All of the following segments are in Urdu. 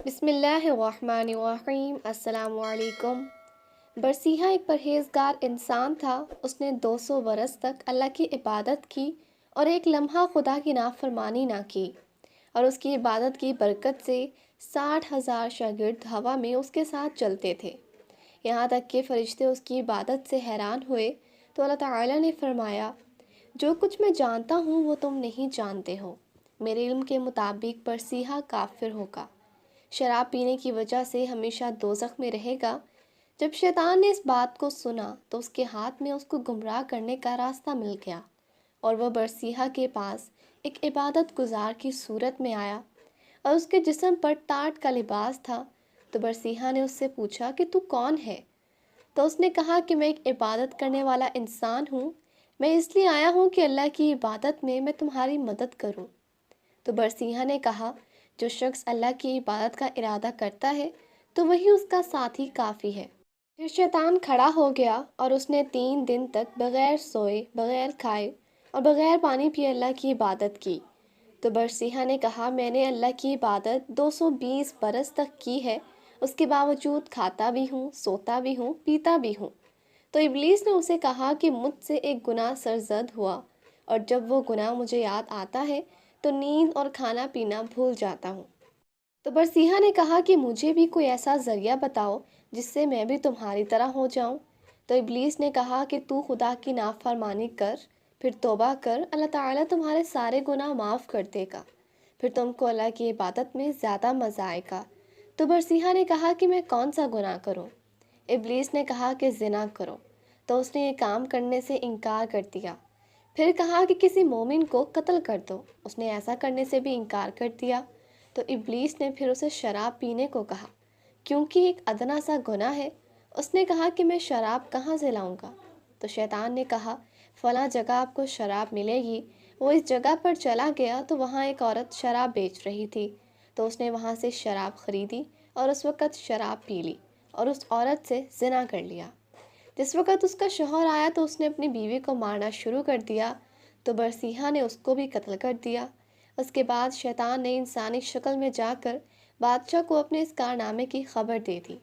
بسم اللہ الرحمن الرحیم۔ السلام علیکم۔ برسیحہ ایک پرہیزگار انسان تھا۔ اس نے 200 برس تک اللہ کی عبادت کی اور ایک لمحہ خدا کی نافرمانی نہ کی، اور اس کی عبادت کی برکت سے 60,000 شاگرد ہوا میں اس کے ساتھ چلتے تھے، یہاں تک کہ فرشتے اس کی عبادت سے حیران ہوئے تو اللہ تعالیٰ نے فرمایا، جو کچھ میں جانتا ہوں وہ تم نہیں جانتے ہو۔ میرے علم کے مطابق برسیحہ کافر ہوگا، شراب پینے کی وجہ سے ہمیشہ دوزخ میں رہے گا۔ جب شیطان نے اس بات کو سنا تو اس کے ہاتھ میں اس کو گمراہ کرنے کا راستہ مل گیا، اور وہ برسیحہ کے پاس ایک عبادت گزار کی صورت میں آیا، اور اس کے جسم پر ٹاٹ کا لباس تھا۔ تو برسیحہ نے اس سے پوچھا کہ تو کون ہے؟ تو اس نے کہا کہ میں ایک عبادت کرنے والا انسان ہوں، میں اس لیے آیا ہوں کہ اللہ کی عبادت میں تمہاری مدد کروں۔ تو برسیحہ نے کہا، جو شخص اللہ کی عبادت کا ارادہ کرتا ہے تو وہی اس کا ساتھی کافی ہے۔ پھر شیطان کھڑا ہو گیا اور اس نے 3 دن تک بغیر سوئے، بغیر کھائے اور بغیر پانی پیے اللہ کی عبادت کی۔ تو برسیحہ نے کہا، میں نے اللہ کی عبادت 220 برس تک کی ہے، اس کے باوجود کھاتا بھی ہوں، سوتا بھی ہوں، پیتا بھی ہوں۔ تو ابلیس نے اسے کہا کہ مجھ سے ایک گناہ سرزد ہوا، اور جب وہ گناہ مجھے یاد آتا ہے تو نیند اور کھانا پینا بھول جاتا ہوں۔ تو برسیحہ نے کہا کہ مجھے بھی کوئی ایسا ذریعہ بتاؤ جس سے میں بھی تمہاری طرح ہو جاؤں۔ تو ابلیس نے کہا کہ تو خدا کی نافرمانی کر، پھر توبہ کر، اللہ تعالیٰ تمہارے سارے گناہ معاف کر دے گا، پھر تم کو اللہ کی عبادت میں زیادہ مزہ آئے گا۔ تو برسیحہ نے کہا کہ میں کون سا گناہ کروں؟ ابلیس نے کہا کہ زنا کرو۔ تو اس نے یہ کام کرنے سے انکار کر دیا۔ پھر کہا کہ کسی مومن کو قتل کر دو، اس نے ایسا کرنے سے بھی انکار کر دیا۔ تو ابلیس نے پھر اسے شراب پینے کو کہا، کیونکہ ایک ادنا سا گناہ ہے۔ اس نے کہا کہ میں شراب کہاں سے لاؤں گا؟ تو شیطان نے کہا، فلاں جگہ آپ کو شراب ملے گی۔ وہ اس جگہ پر چلا گیا تو وہاں ایک عورت شراب بیچ رہی تھی، تو اس نے وہاں سے شراب خریدی اور اس وقت شراب پی لی اور اس عورت سے زنا کر لیا۔ جس وقت اس کا شوہر آیا تو اس نے اپنی بیوی کو مارنا شروع کر دیا، تو برسیحہ نے اس کو بھی قتل کر دیا۔ اس کے بعد شیطان نے انسانی شکل میں جا کر بادشاہ کو اپنے اس کارنامے کی خبر دے دی،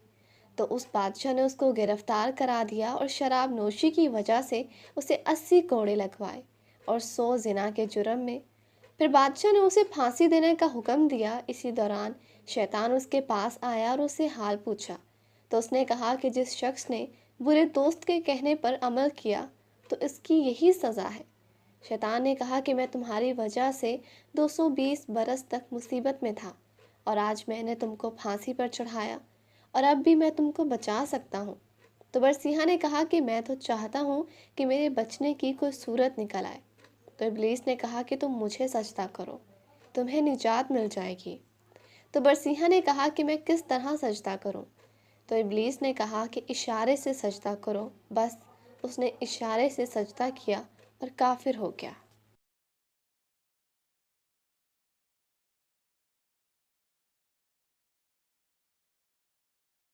تو اس بادشاہ نے اس کو گرفتار کرا دیا اور شراب نوشی کی وجہ سے اسے 80 کوڑے لگوائے اور 100 زنا کے جرم میں۔ پھر بادشاہ نے اسے پھانسی دینے کا حکم دیا۔ اسی دوران شیطان اس کے پاس آیا اور اسے حال پوچھا، تو اس نے کہا کہ جس شخص نے برے دوست کے کہنے پر عمل کیا تو اس کی یہی سزا ہے۔ شیطان نے کہا کہ میں تمہاری وجہ سے 220 برس تک مصیبت میں تھا، اور آج میں نے تم کو پھانسی پر چڑھایا، اور اب بھی میں تم کو بچا سکتا ہوں۔ تو برسیحہ نے کہا کہ میں تو چاہتا ہوں کہ میرے بچنے کی کوئی صورت نکل آئے۔ تو ابلیس نے کہا کہ تم مجھے سجدہ کرو، تمہیں نجات مل جائے گی۔ تو برسیحہ نے کہا کہ میں کس طرح سجدہ کروں؟ تو ابلیس نے کہا کہ اشارے سے سجدہ کرو۔ بس اس نے اشارے سے سجدہ کیا اور کافر ہو گیا۔